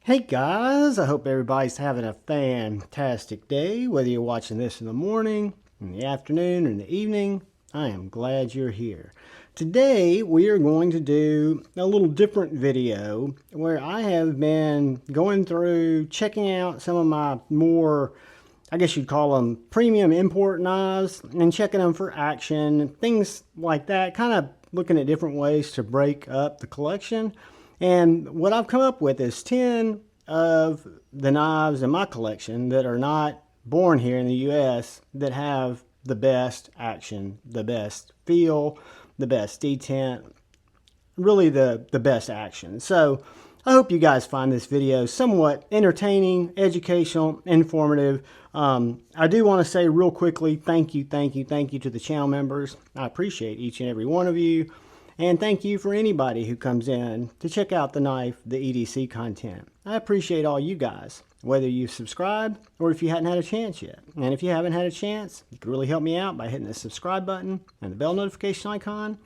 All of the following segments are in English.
Hey guys, I hope everybody's having a fantastic day, whether you're watching this in the morning, in the afternoon, or in the evening. I am glad you're here. Today we are going to do a little different video where I have been going through checking out some of my more, I guess you'd call them premium import knives, and checking them for action, things like that, kind of looking at different ways to break up the collection. And what I've come up with is 10 of the knives in my collection that are not born here in the US that have the best action, the best feel, the best detent, really the best action. So I hope you guys find this video somewhat entertaining, educational, informative. I do want to say real quickly, thank you to the channel members. I appreciate each and every one of you. And thank you for anybody who comes in to check out the knife, the EDC content. I appreciate all you guys, whether you've subscribed or if you hadn't had a chance yet. And if you haven't had a chance, you could really help me out by hitting the subscribe button and the bell notification icon.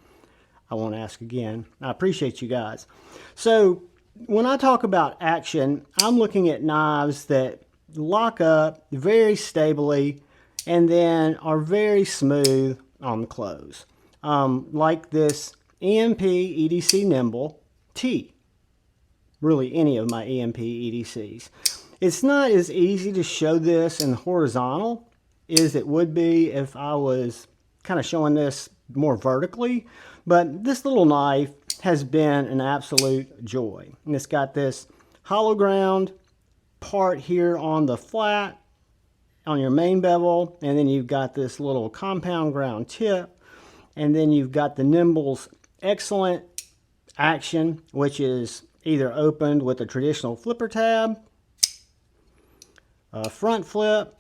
I won't ask again. I appreciate you guys. So when I talk about action, I'm looking at knives that lock up very stably and then are very smooth on the close. Like this EMP EDC Nymble T. Really any of my EMP EDCs. It's not as easy to show this in horizontal as it would be if I was kind of showing this more vertically, but this little knife has been an absolute joy. And it's got this hollow ground part here on the flat on your main bevel, and then you've got this little compound ground tip, and then you've got the Nymble's excellent action, which is either opened with a traditional flipper tab, a front flip,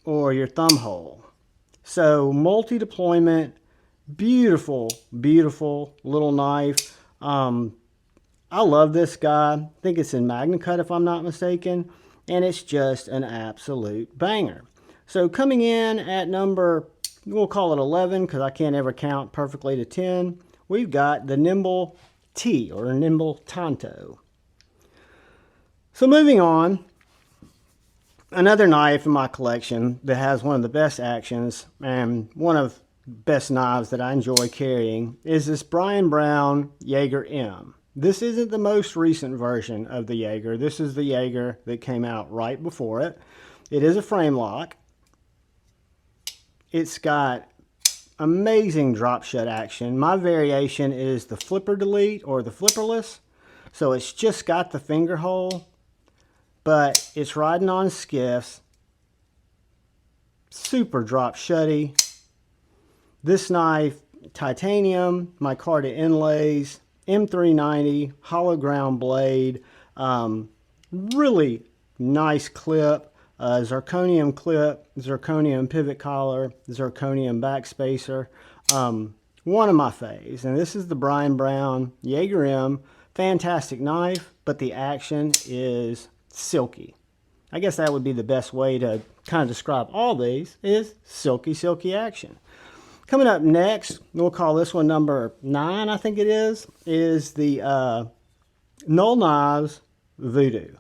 or your thumb hole. So multi-deployment, beautiful little knife. I love this guy. I think it's in Magna Cut if I'm not mistaken, and it's just an absolute banger. So coming in at number, we'll call it 11 because I can't ever count perfectly to 10. We've got the Nymble T, or Nymble Tanto. So moving on, another knife in my collection that has one of the best actions and one of the best knives that I enjoy carrying is this Brian Brown Yeager M. This isn't the most recent version of the Yeager. This is the Yeager that came out right before it. It is a frame lock. It's got amazing drop shut action. My variation is the flipper delete or the flipperless. So it's just got the finger hole, but it's riding on skiffs. Super drop shutty. This knife, titanium, micarta inlays, M390, hollow ground blade, really nice clip. Zirconium clip, zirconium pivot collar, zirconium backspacer. One of my faves. And this is the Brian Brown Yeager M. Fantastic knife, but the action is silky. I guess that would be the best way to kind of describe all these, is silky action. Coming up next, we'll call this one number 9, I think it is the Null Knives Voodoo.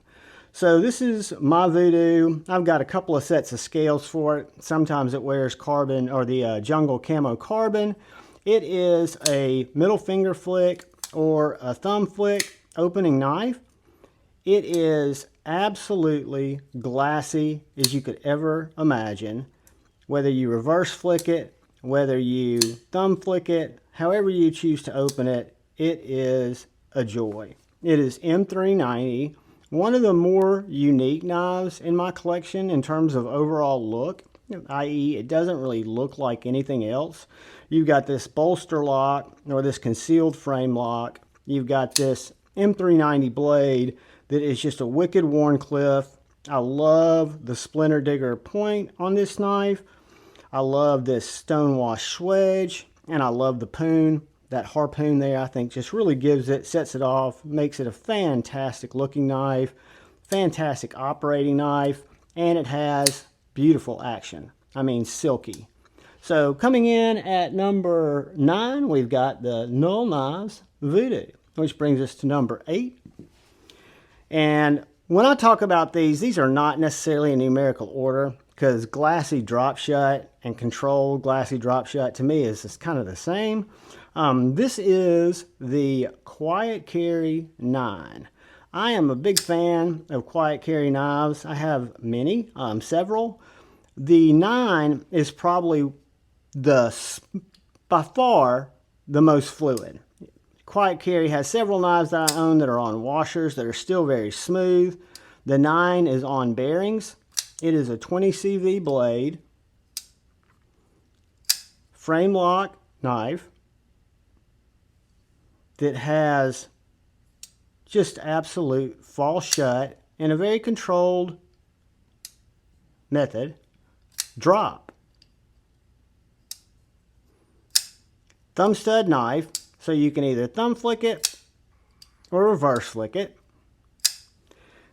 So this is my Voodoo. I've got a couple of sets of scales for it. Sometimes it wears carbon, or the jungle camo carbon. It is a middle finger flick or a thumb flick opening knife. It is absolutely glassy as you could ever imagine. Whether you reverse flick it, whether you thumb flick it, however you choose to open it, it is a joy. It is M390. One of the more unique knives in my collection in terms of overall look, i.e. it doesn't really look like anything else. You've got this bolster lock, or this concealed frame lock. You've got this M390 blade that is just a wicked worn clip. I love the splinter digger point on this knife. I love this stonewash swedge, and I love the poon. That harpoon there, I think, just really gives it, sets it off, makes it a fantastic looking knife, fantastic operating knife, and it has beautiful action. I mean, silky. So coming in at number 9, we've got the Null Knives Voodoo, which brings us to number 8. And when I talk about these are not necessarily in numerical order, because glassy drop shut and controlled glassy drop shut to me is just kind of the same. This is the Quiet Carry 9. I am a big fan of Quiet Carry knives. I have many, several. The 9 is probably by far the most fluid. Quiet Carry has several knives that I own that are on washers that are still very smooth. The 9 is on bearings. It is a 20 CV blade, frame lock knife that has just absolute fall shut in a very controlled method. Drop. Thumb stud knife, so you can either thumb flick it or reverse flick it.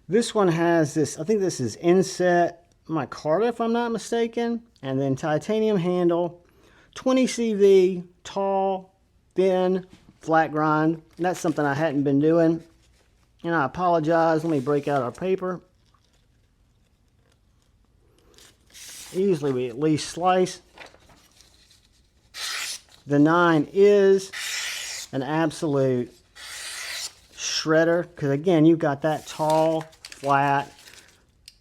This one has this, I think this is inset micarta if I'm not mistaken, and then titanium handle, 20 CV, tall, thin, flat grind. And that's something I hadn't been doing, and I apologize. Let me break out our paper. Usually we at least slice. The 9 is an absolute shredder, because again, you've got that tall, flat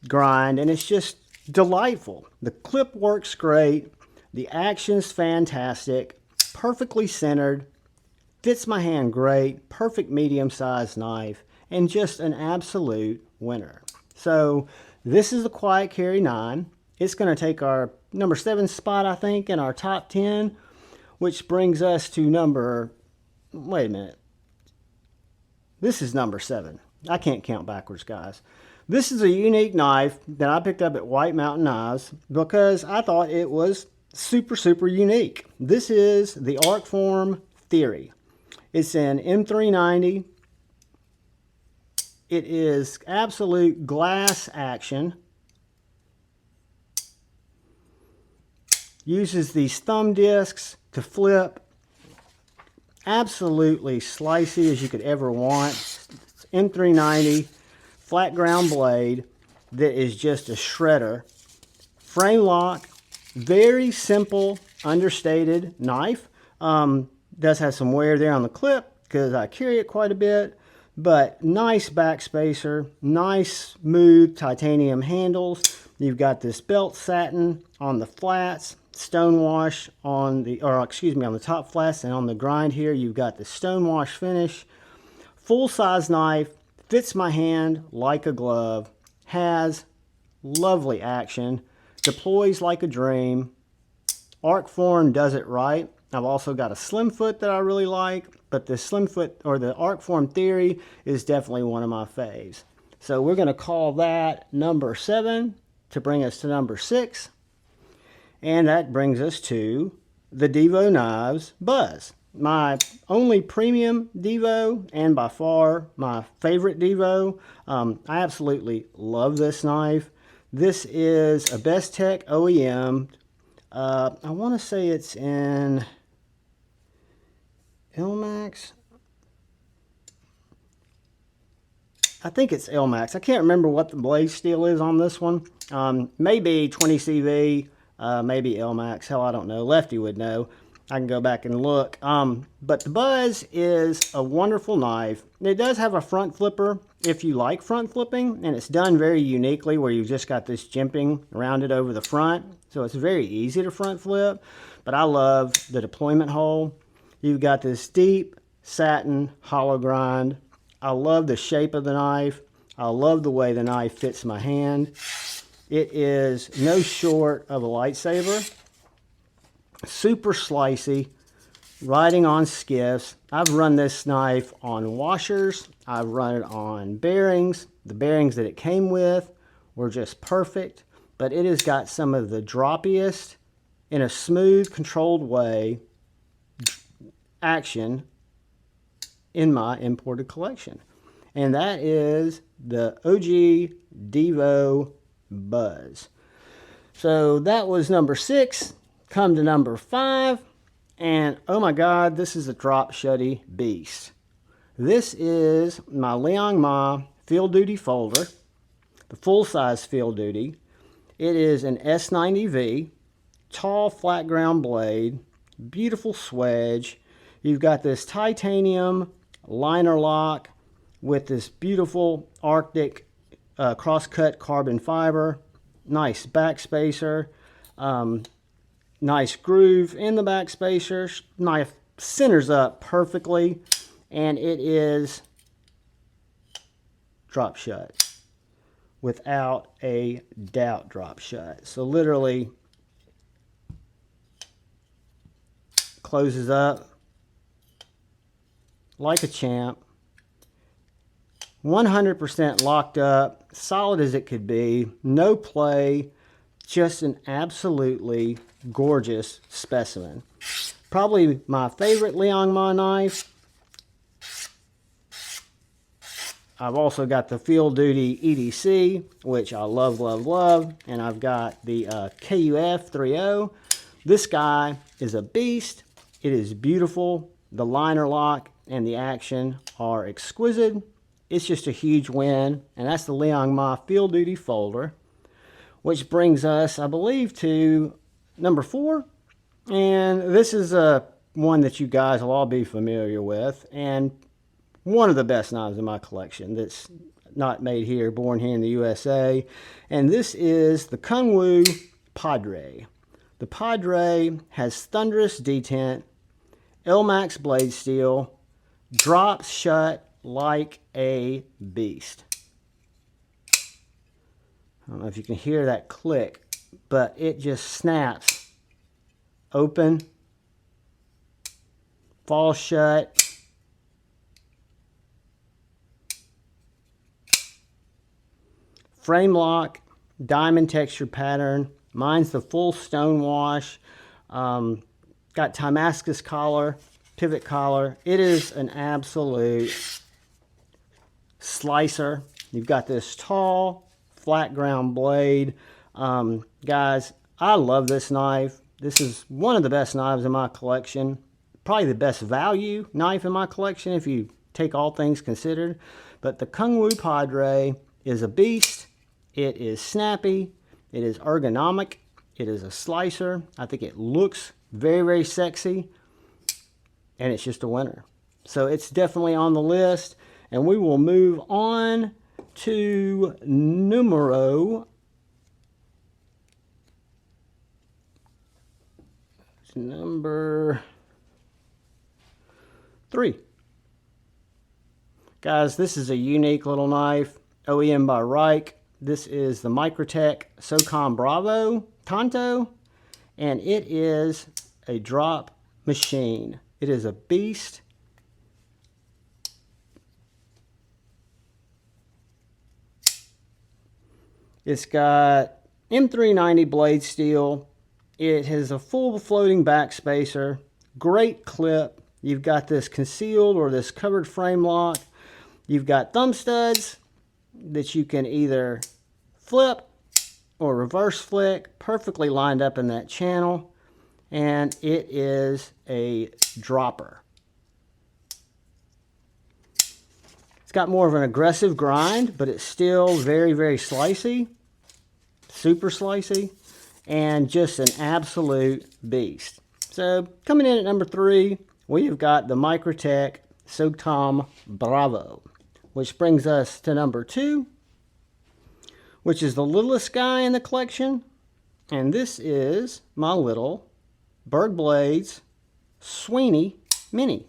grind, and it's just delightful. The clip works great, the action's fantastic, perfectly centered, fits my hand great, perfect medium-sized knife, and just an absolute winner. So this is the Quiet Carry 9. It's going to take our number 7 spot, I think, in our top 10, which brings us to number, wait a minute, this is number 7. I can't count backwards, guys. This is a unique knife that I picked up at White Mountain Knives because I thought it was super, super unique. This is the Arcform Theory. It's an M390. It is absolute glass action. Uses these thumb discs to flip. Absolutely slicey as you could ever want. It's M390 flat ground blade that is just a shredder. Frame lock, very simple, understated knife. Does have some wear there on the clip because I carry it quite a bit, but nice backspacer, nice smooth titanium handles. You've got this belt satin on the flats, stonewash on the, or excuse me, on the top flats, and on the grind here you've got the stonewash finish. Full size knife, fits my hand like a glove, has lovely action, deploys like a dream. Arcform does it right. I've also got a slim foot that I really like, but the slim foot, or the Arcform Theory, is definitely one of my faves. So we're going to call that number 7 to bring us to number 6. And that brings us to the Divo Knives Buzz. My only premium Divo, and by far my favorite Divo. I absolutely love this knife. This is a Best Tech OEM. I want to say it's in Elmax. I think it's Elmax. I can't remember what the blade steel is on this one. Maybe 20 CV, maybe Elmax. Hell, I don't know. Lefty would know. I can go back and look. But the Buzz is a wonderful knife. It does have a front flipper if you like front flipping, and it's done very uniquely where you've just got this jimping rounded over the front. So it's very easy to front flip, but I love the deployment hole. You've got this deep satin hollow grind. I love the shape of the knife. I love the way the knife fits my hand. It is no short of a lightsaber. Super slicey, riding on skiffs. I've run this knife on washers. I've run it on bearings. The bearings that it came with were just perfect, but it has got some of the droppiest, in a smooth, controlled way, action in my imported collection. And that is the OG Divo Buzz. So that was number 6. Come to number 5, and oh my God, this is a drop shutty beast. This is my Liang Ma field duty folder, the full-size field duty. It is an S90V, tall flat ground blade, beautiful swedge. You've got this titanium liner lock with this beautiful Arctic cross-cut carbon fiber, nice backspacer, nice groove in the backspacer, knife centers up perfectly, and it is drop shut. Without a doubt, drop shut. So literally closes up like a champ. 100% locked up, solid as it could be, no play, just an absolutely gorgeous specimen. Probably my favorite Liangma knife. I've also got the Field Duty EDC, which I love, love, love. And I've got the KUF 3.0. This guy is a beast. It is beautiful. The liner lock and the action are exquisite. It's just a huge win. And that's the Liangma Field Duty folder, which brings us, I believe, to number 4. And this is one that you guys will all be familiar with, and one of the best knives in my collection that's not made here, born here in the USA. And this is the Kunwu Padre. The Padre has thunderous detent, L-Max blade steel, drops shut like a beast. I don't know if you can hear that click, but it just snaps open, falls shut. Frame lock, diamond texture pattern. Mine's the full stone wash. Got Damascus collar, pivot collar. It is an absolute slicer. You've got this tall, flat ground blade. Guys, I love this knife. This is one of the best knives in my collection. Probably the best value knife in my collection if you take all things considered. But the Kunwu Padre is a beast. It is snappy. It is ergonomic. It is a slicer. I think it looks very, very sexy. And it's just a winner. So it's definitely on the list. And we will move on to numero number 3. Guys, this is a unique little knife. OEM by Reich. This is the Microtech Socom Bravo Tonto, and it is a drop machine. It is a beast. It's got M390 blade steel. It has a full floating backspacer. Great clip. You've got this concealed or this covered frame lock. You've got thumb studs that you can either flip or reverse flick, perfectly lined up in that channel, and it is a dropper. It's got more of an aggressive grind, but it's still very, very slicey, super slicey, and just an absolute beast. So coming in at number 3, we've got the Microtech Socom Bravo, which brings us to number 2, which is the littlest guy in the collection. And this is my little Berg Blades Sweeney Mini.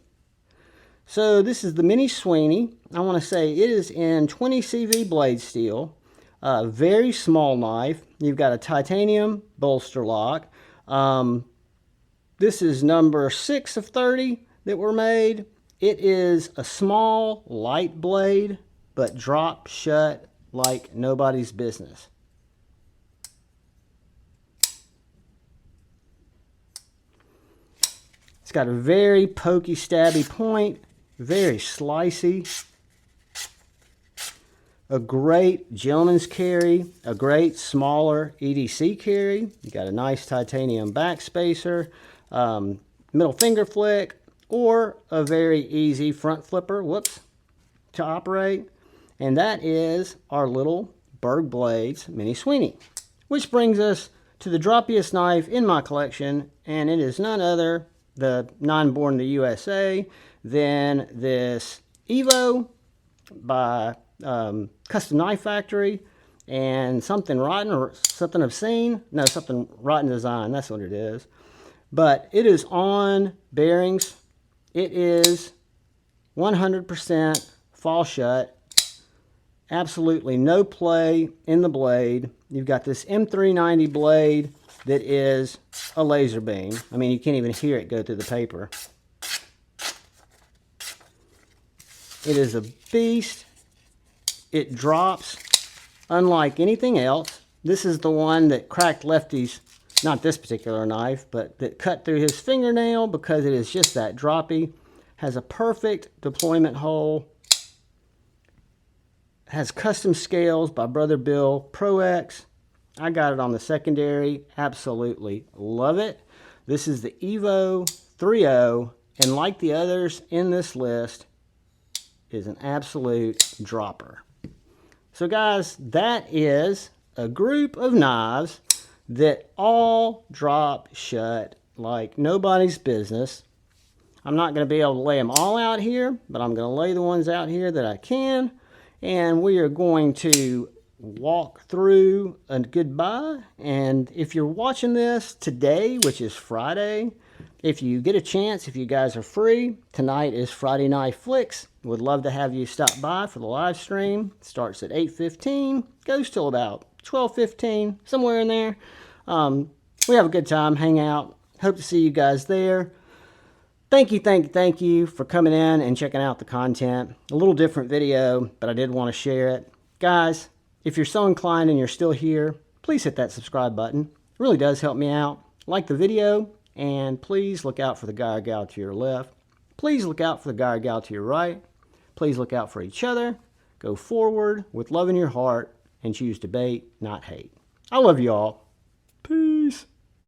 So this is the Mini Sweeney. I want to say it is in 20 CV blade steel. Very small knife. You've got a titanium bolster lock. This is number 6 of 30 that were made. It is a small, light blade, but drop shut like nobody's business. It's got a very pokey, stabby point, very slicey. A great gentleman's carry, a great smaller EDC carry. You got a nice titanium backspacer, middle finger flick, or a very easy front flipper, to operate. and that is our little Berg Blades Mini Sweeney. Which brings us to the droppiest knife in my collection, and it is none other, the non-born in the USA, than this Evo by Custom Knife Factory, and something rotten or something obscene. No, something rotten design, that's what it is. But it is on bearings. It is 100% fall shut. Absolutely no play in the blade. You've got this M390 blade that is a laser beam. I mean, you can't even hear it go through the paper. It is a beast. It drops unlike anything else. This is the one that cracked Lefty's, not this particular knife, but that cut through his fingernail because it is just that droppy. Has a perfect deployment hole. Has custom scales by Brother Bill Pro X. I got it on the secondary. Absolutely love it. This is the Evo 3.0, and like the others in this list, is an absolute dropper. So guys, that is a group of knives that all drop shut like nobody's business. I'm not going to be able to lay them all out here, but I'm going to lay the ones out here that I can. And we are going to walk through a goodbye. And if you're watching this today, which is Friday, if you get a chance, if you guys are free, tonight is Friday Night Flicks. Would love to have you stop by for the live stream. It starts at 8:15, goes till about 12:15, somewhere in there. We have a good time, hang out. Hope to see you guys there. Thank you for coming in and checking out the content. A little different video, but I did want to share it. Guys, if you're so inclined and you're still here, please hit that subscribe button. It really does help me out. Like the video, and please look out for the guy or gal to your left. Please look out for the guy or gal to your right. Please look out for each other. Go forward with love in your heart and choose debate, not hate. I love you all.